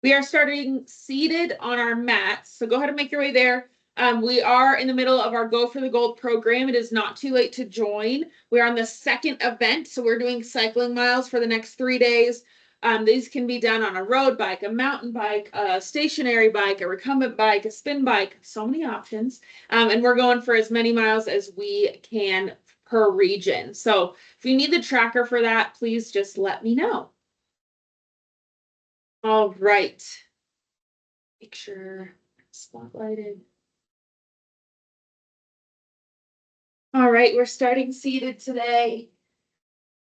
We are starting seated on our mats. So go ahead and make your way there. We are in the middle of our Go for the Gold program. It is not too late to join. We're on the second event. So we're doing cycling miles for the next 3 days. These can be done on a road bike, a mountain bike, a stationary bike, a recumbent bike, a spin bike, so many options. And we're going for as many miles as we can per region. So if you need the tracker for that, please just let me know. All right. Make sure spotlighted. All right, we're starting seated today.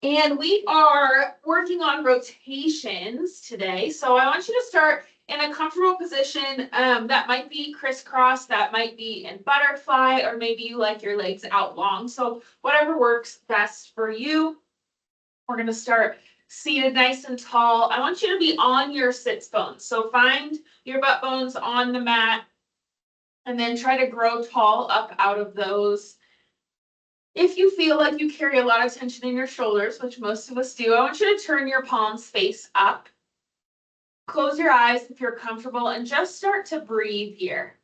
And we are working on rotations today. So I want you to start in a comfortable position. That might be crisscross, that might be in butterfly, or maybe you like your legs out long. So whatever works best for you. We're going to start seated nice and tall. I want you to be on your sits bones. So find your butt bones on the mat and then try to grow tall up out of those. If you feel like you carry a lot of tension in your shoulders, which most of us do, I want you to turn your palms face up. Close your eyes if you're comfortable and just start to breathe here.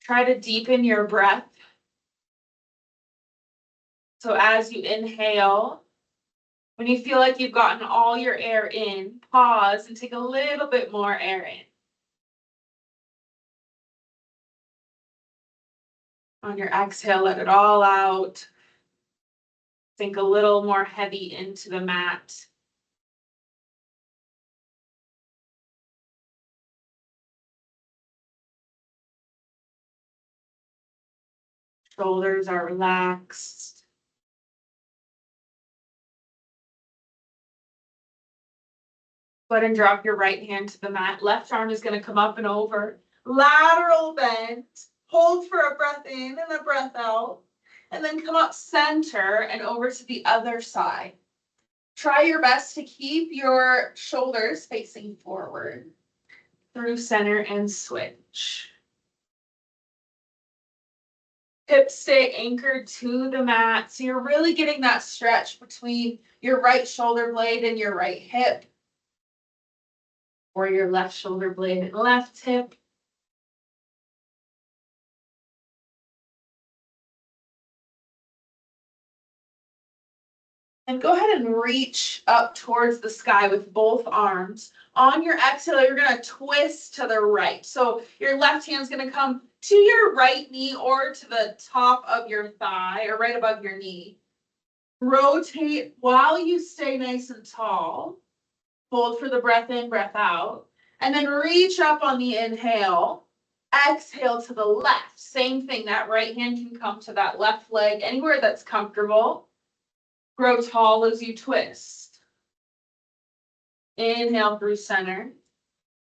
Try to deepen your breath. So as you inhale, when you feel like you've gotten all your air in, pause and take a little bit more air in. On your exhale, let it all out. Sink a little more heavy into the mat. Shoulders are relaxed. Go ahead and drop your right hand to the mat. Left arm is going to come up and over. Lateral bend. Hold for a breath in and a breath out. And then come up center and over to the other side. Try your best to keep your shoulders facing forward. Through center and switch. Hips stay anchored to the mat. So you're really getting that stretch between your right shoulder blade and your right hip. Or your left shoulder blade and left hip. And go ahead and reach up towards the sky with both arms. On your exhale, you're going to twist to the right. So your left hand's going to come to your right knee or to the top of your thigh or right above your knee. Rotate while you stay nice and tall. Hold for the breath in, breath out. And then reach up on the inhale. Exhale to the left. Same thing. That right hand can come to that left leg, anywhere that's comfortable. Grow tall as you twist. Inhale through center.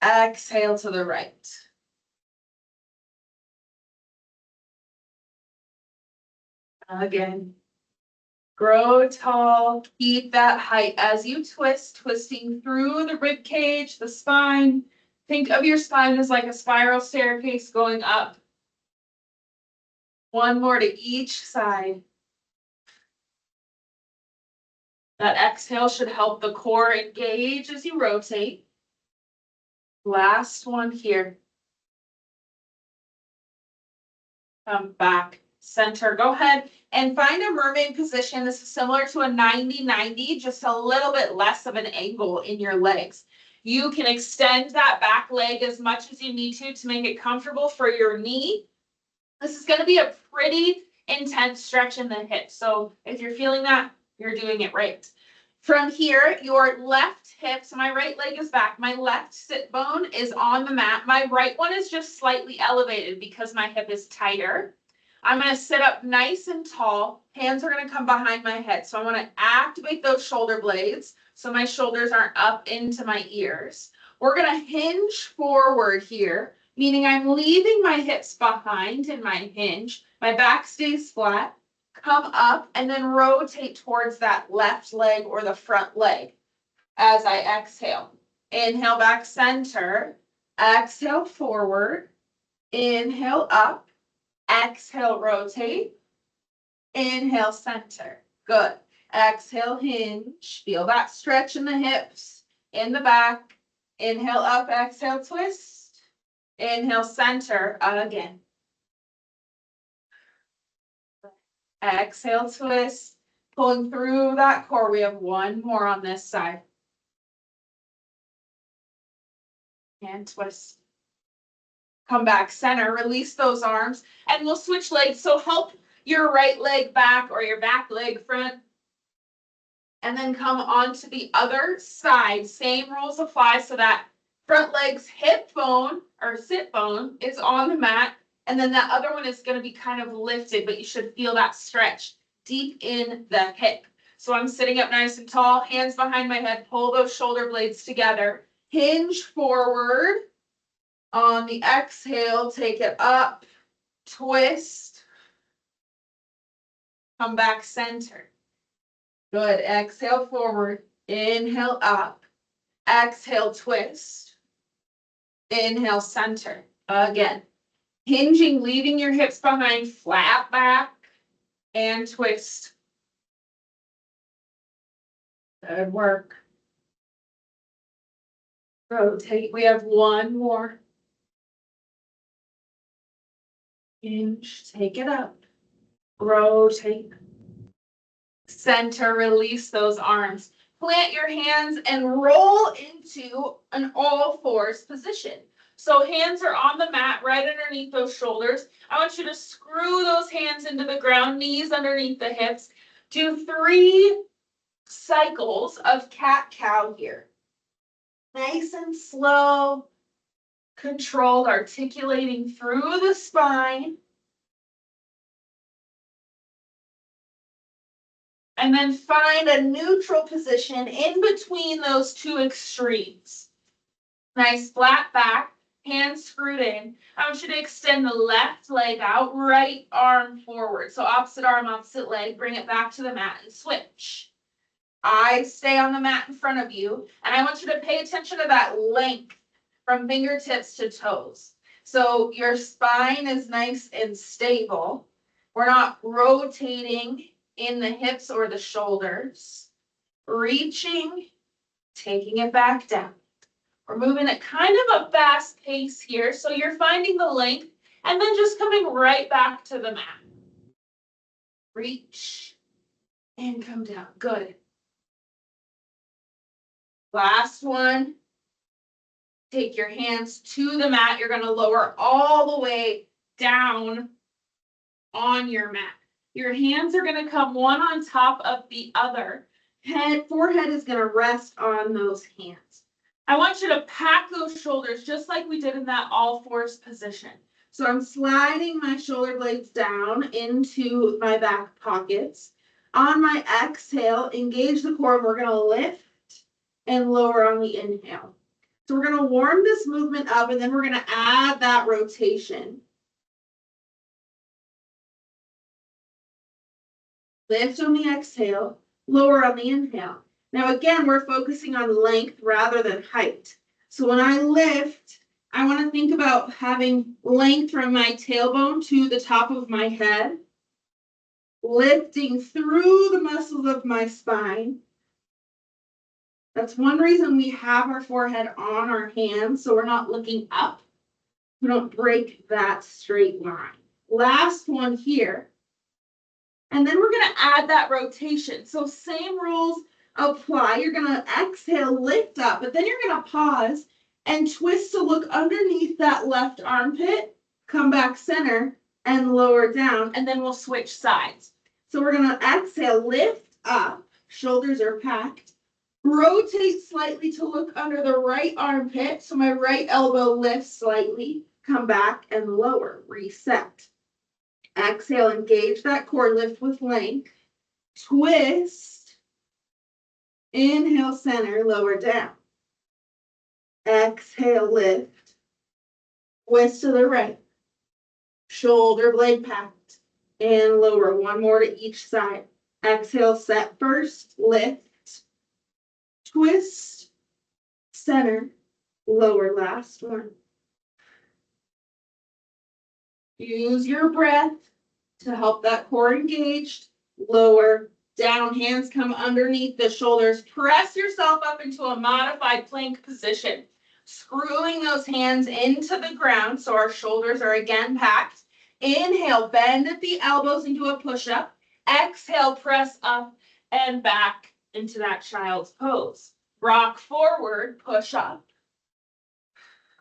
Exhale to the right. Again. Grow tall. Keep that height as you twist, twisting through the rib cage, the spine. Think of your spine as like a spiral staircase going up. One more to each side. That exhale should help the core engage as you rotate. Last one here. Come back, center. Go ahead and find a mermaid position. This is similar to a 90-90, just a little bit less of an angle in your legs. You can extend that back leg as much as you need to make it comfortable for your knee. This is going to be a pretty intense stretch in the hips. So if you're feeling that, you're doing it right. From here, your left hip, so my right leg is back. My left sit bone is on the mat. My right one is just slightly elevated because my hip is tighter. I'm going to sit up nice and tall. Hands are going to come behind my head. So I want to activate those shoulder blades so my shoulders aren't up into my ears. We're going to hinge forward here, meaning I'm leaving my hips behind in my hinge. My back stays flat. Come up and then rotate towards that left leg or the front leg as I exhale. Inhale back center. Exhale forward. Inhale up. Exhale rotate. Inhale center. Good. Exhale, hinge. Feel that stretch in the hips, in the back. Inhale up, exhale, twist. Inhale, center again. Exhale, twist. Pulling through that core. We have one more on this side. And twist. Come back, center, release those arms, and we'll switch legs. So help your right leg back or your back leg front. And then come onto the other side. Same rules apply, so that front leg's hip bone or sit bone is on the mat. And then that other one is going to be kind of lifted, but you should feel that stretch deep in the hip. So I'm sitting up nice and tall, hands behind my head, pull those shoulder blades together, hinge forward. On the exhale, take it up, twist, come back center. Good, exhale forward, inhale up, exhale twist, inhale center. Again, hinging, leaving your hips behind, flat back, and twist. Good work. Rotate, we have one more. Hinge, take it up, rotate, center, release those arms. Plant your hands and roll into an all fours position. So hands are on the mat right underneath those shoulders. I want you to screw those hands into the ground, knees underneath the hips. Do 3 cycles of cat-cow here. Nice and slow. Controlled, articulating through the spine. And then find a neutral position in between those 2 extremes. Nice flat back, hands screwed in. I want you to extend the left leg out, right arm forward. So opposite arm, opposite leg, bring it back to the mat and switch. Eyes stay on the mat in front of you. And I want you to pay attention to that length from fingertips to toes. So your spine is nice and stable. We're not rotating in the hips or the shoulders. Reaching, taking it back down. We're moving at kind of a fast pace here, so you're finding the length and then just coming right back to the mat. Reach and come down. Good. Last one. Take your hands to the mat. You're going to lower all the way down on your mat. Your hands are going to come one on top of the other. Forehead is going to rest on those hands. I want you to pack those shoulders just like we did in that all fours position. So I'm sliding my shoulder blades down into my back pockets. On my exhale, engage the core, and we're going to lift and lower on the inhale. So we're going to warm this movement up, and then we're going to add that rotation. Lift on the exhale, lower on the inhale. Now again, we're focusing on length rather than height. So when I lift, I want to think about having length from my tailbone to the top of my head, lifting through the muscles of my spine. That's one reason we have our forehead on our hands, so we're not looking up. We don't break that straight line. Last one here. And then we're going to add that rotation. So same rules apply. You're going to exhale, lift up, but then you're going to pause and twist to look underneath that left armpit, come back center, and lower down, and then we'll switch sides. So we're going to exhale, lift up, shoulders are packed. Rotate slightly to look under the right armpit, so my right elbow lifts slightly, come back and lower, reset. Exhale, engage that core, lift with length, twist, inhale, center, lower down. Exhale, lift, twist to the right, shoulder blade packed, and lower, one more to each side. Exhale, set first, lift, twist, center, lower, last one. Use your breath to help that core engaged, lower, Down, hands come underneath the shoulders. Press yourself up into a modified plank position. Screwing those hands into the ground so our shoulders are again packed. Inhale, bend at the elbows into a push-up. Exhale, press up and back into that child's pose. Rock forward, push up.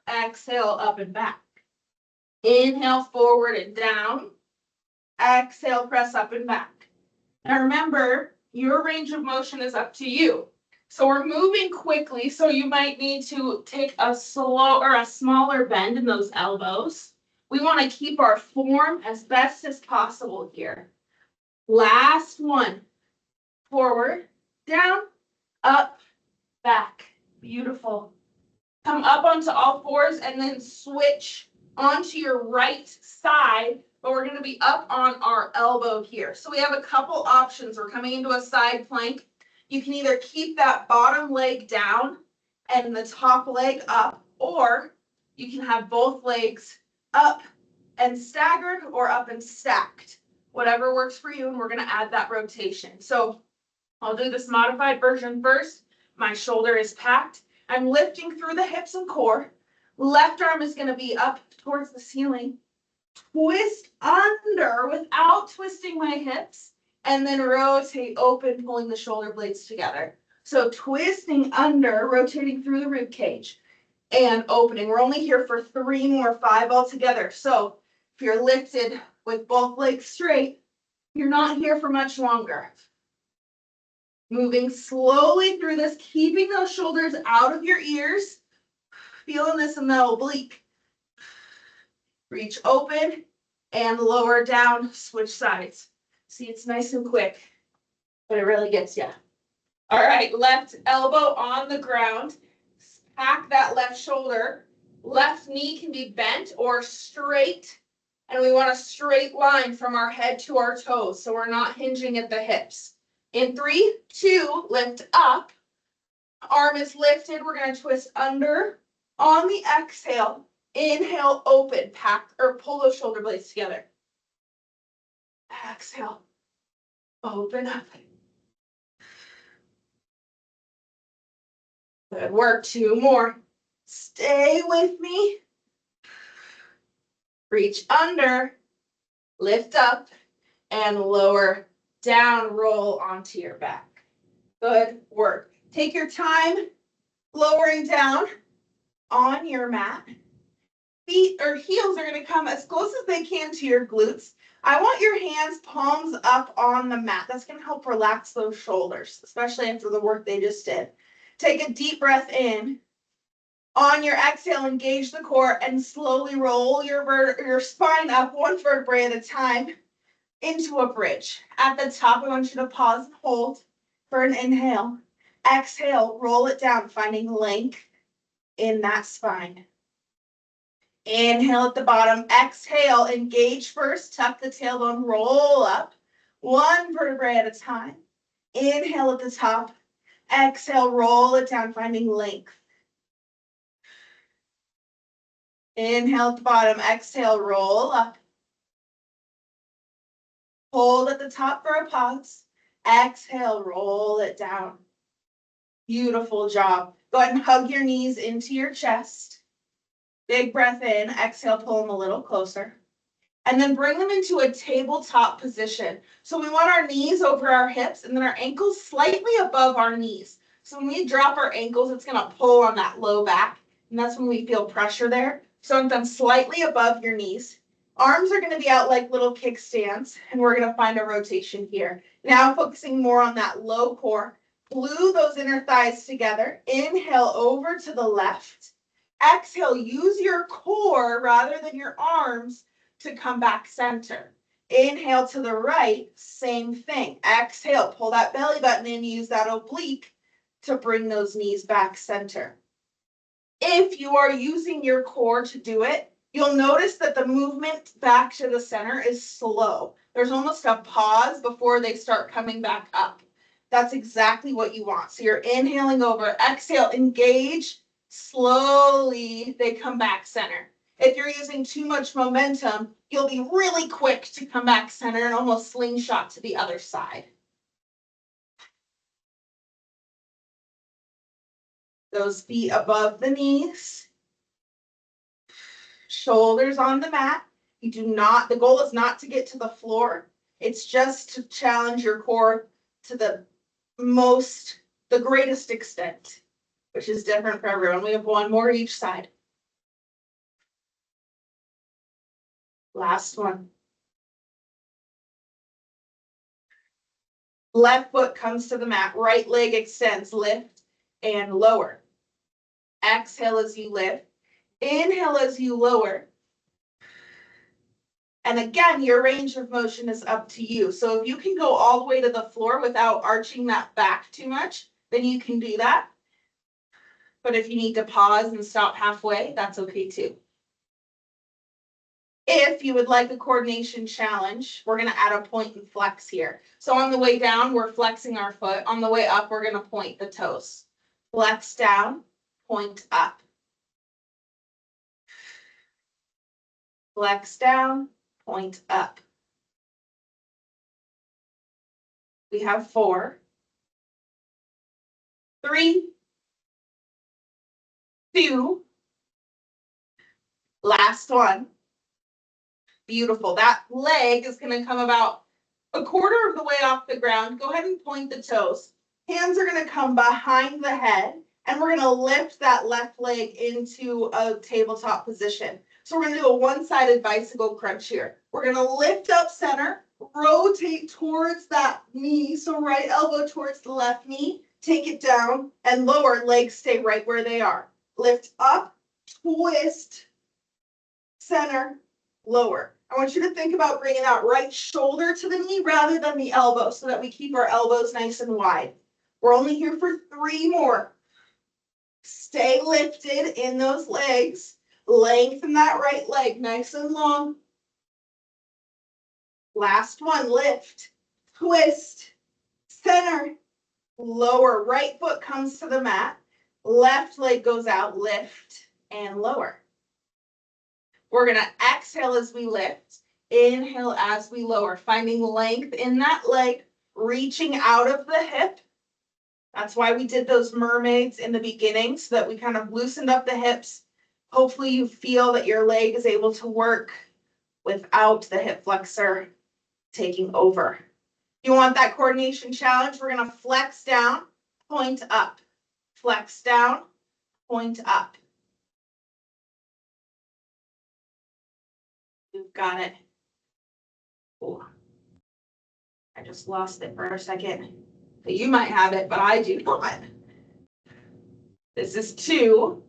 Exhale, up and back. Inhale, forward and down. Exhale, press up and back. Now remember, your range of motion is up to you. So we're moving quickly, so you might need to take a slow or a smaller bend in those elbows. We want to keep our form as best as possible here. Last one. Forward, down, up, back. Beautiful. Come up onto all fours and then switch onto your right side, but we're going to be up on our elbow here. So we have a couple options. We're coming into a side plank. You can either keep that bottom leg down and the top leg up, or you can have both legs up and staggered or up and stacked. Whatever works for you, and we're going to add that rotation. So I'll do this modified version first. My shoulder is packed. I'm lifting through the hips and core. Left arm is going to be up towards the ceiling. Twist under without twisting my hips, and then rotate open, pulling the shoulder blades together. So twisting under, rotating through the rib cage, and opening. We're only here for 3 more, 5 altogether. So if you're lifted with both legs straight, you're not here for much longer. Moving slowly through this, keeping those shoulders out of your ears. Feeling this in the oblique. Reach open and lower down, switch sides. See, it's nice and quick, but it really gets you. All right, left elbow on the ground. Pack that left shoulder. Left knee can be bent or straight. And we want a straight line from our head to our toes, so we're not hinging at the hips. In 3, 2, lift up. Arm is lifted. We're going to twist under. On the exhale, inhale, open, pack or pull those shoulder blades together. Exhale, open up. Good work. 2 more. Stay with me. Reach under, lift up, and lower down, roll onto your back. Good work. Take your time lowering down on your mat. Feet or heels are going to come as close as they can to your glutes. I want your hands palms up on the mat. That's going to help relax those shoulders, especially after the work they just did. Take a deep breath in. On your exhale, engage the core and slowly roll your spine up 1 vertebrae at a time into a bridge. At the top, I want you to pause and hold for an inhale. Exhale, roll it down, finding length in that spine. Inhale at the bottom. Exhale, engage first, tuck the tailbone, roll up 1 vertebrae at a time. Inhale at the top. Exhale, roll it down, finding length. Inhale at the bottom, exhale, roll up. Hold at the top for a pause. Exhale, roll it down. Beautiful job. Go ahead and hug your knees into your chest. Big breath in, exhale, pull them a little closer. And then bring them into a tabletop position. So we want our knees over our hips and then our ankles slightly above our knees. So when we drop our ankles, it's going to pull on that low back. And that's when we feel pressure there. So I want them slightly above your knees. Arms are going to be out like little kickstands, and we're going to find a rotation here. Now focusing more on that low core. Glue those inner thighs together. Inhale over to the left. Exhale, use your core rather than your arms to come back center. Inhale to the right, same thing. Exhale, pull that belly button in, use that oblique to bring those knees back center. If you are using your core to do it, you'll notice that the movement back to the center is slow. There's almost a pause before they start coming back up. That's exactly what you want. So you're inhaling over, exhale, engage, slowly they come back center. If you're using too much momentum, you'll be really quick to come back center and almost slingshot to the other side. those feet above the knees. Shoulders on the mat. You do not, the goal is not to get to the floor. It's just to challenge your core to the greatest extent, which is different for everyone. We have one more each side. Last one. Left foot comes to the mat, right leg extends, lift and lower. Exhale as you lift, inhale as you lower. And again, your range of motion is up to you. So if you can go all the way to the floor without arching that back too much, then you can do that. But if you need to pause and stop halfway, that's okay too. If you would like a coordination challenge, we're going to add a point and flex here. So on the way down, we're flexing our foot. On the way up, we're going to point the toes. Flex down, point up. Flex down, point up. We have 4, 3, 2, last one. Beautiful. That leg is going to come about a quarter of the way off the ground. Go ahead and point the toes. Hands are going to come behind the head, and we're going to lift that left leg into a tabletop position. So we're going to do a one-sided bicycle crunch here. We're going to lift up center, rotate towards that knee. So right elbow towards the left knee, take it down, and lower, legs stay right where they are. Lift up, twist, center, lower. I want you to think about bringing that right shoulder to the knee rather than the elbow so that we keep our elbows nice and wide. We're only here for 3 more. Stay lifted in those legs. Lengthen that right leg nice and long. Last one, lift, twist, center, lower. Right foot comes to the mat. Left leg goes out, lift and lower. We're going to exhale as we lift, inhale as we lower, finding length in that leg, reaching out of the hip. That's why we did those mermaids in the beginning, so that we kind of loosened up the hips. Hopefully you feel that your leg is able to work without the hip flexor taking over. You want that coordination challenge? We're going to flex down, point up, flex down, point up. You've got it. Ooh. I just lost it for a second. You might have it, but I do not. This is 2.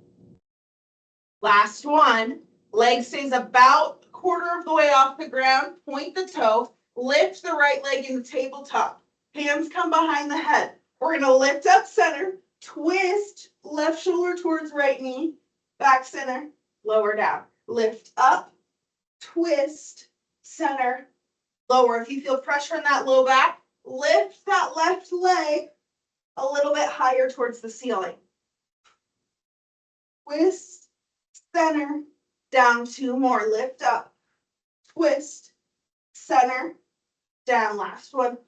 Last one. Leg stays about a quarter of the way off the ground. Point the toe. Lift the right leg in the tabletop. Hands come behind the head. We're going to lift up center. Twist left shoulder towards right knee. Back center. Lower down. Lift up. Twist, center, lower. If you feel pressure in that low back, lift that left leg a little bit higher towards the ceiling. Twist, center, down. 2 more. Lift up, twist, center, down. Last one.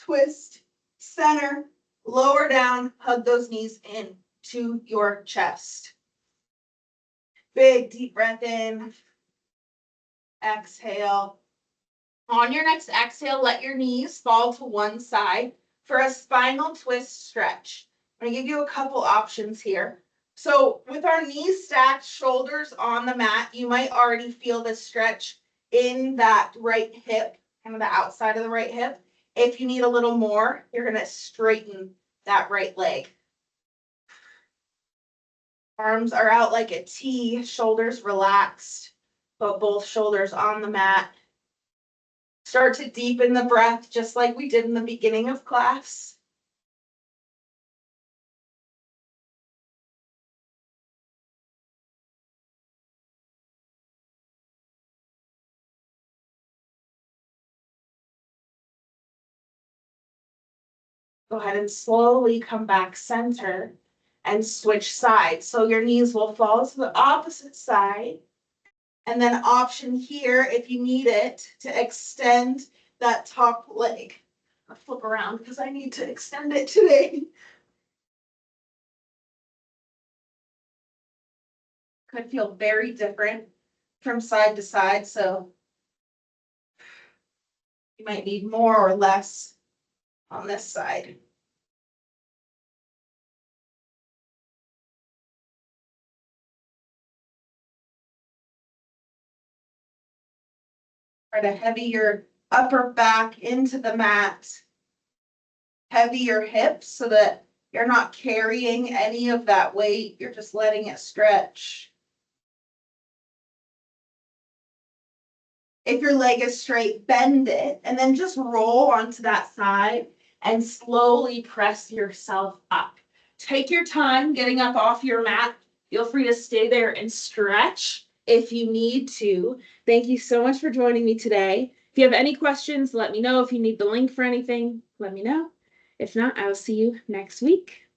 Twist, center, lower down. Hug those knees into your chest. Big deep breath in. Exhale. On your next exhale, let your knees fall to one side for a spinal twist stretch. I'm going to give you a couple options here. So with our knees stacked, shoulders on the mat, you might already feel this stretch in that right hip, kind of the outside of the right hip. If you need a little more, you're going to straighten that right leg. Arms are out like a T, shoulders relaxed. Put both shoulders on the mat. Start to deepen the breath just like we did in the beginning of class. Go ahead and slowly come back center and switch sides. So your knees will fall to the opposite side. And then option here, if you need it, to extend that top leg. I'll flip around because I need to extend it today. Could feel very different from side to side, so you might need more or less on this side. Try to heavy your upper back into the mat. Heavy your hips so that you're not carrying any of that weight. You're just letting it stretch. If your leg is straight, bend it and then just roll onto that side and slowly press yourself up. Take your time getting up off your mat. Feel free to stay there and stretch if you need to. Thank you so much for joining me today. If you have any questions, let me know. If you need the link for anything, let me know. If not, I will see you next week.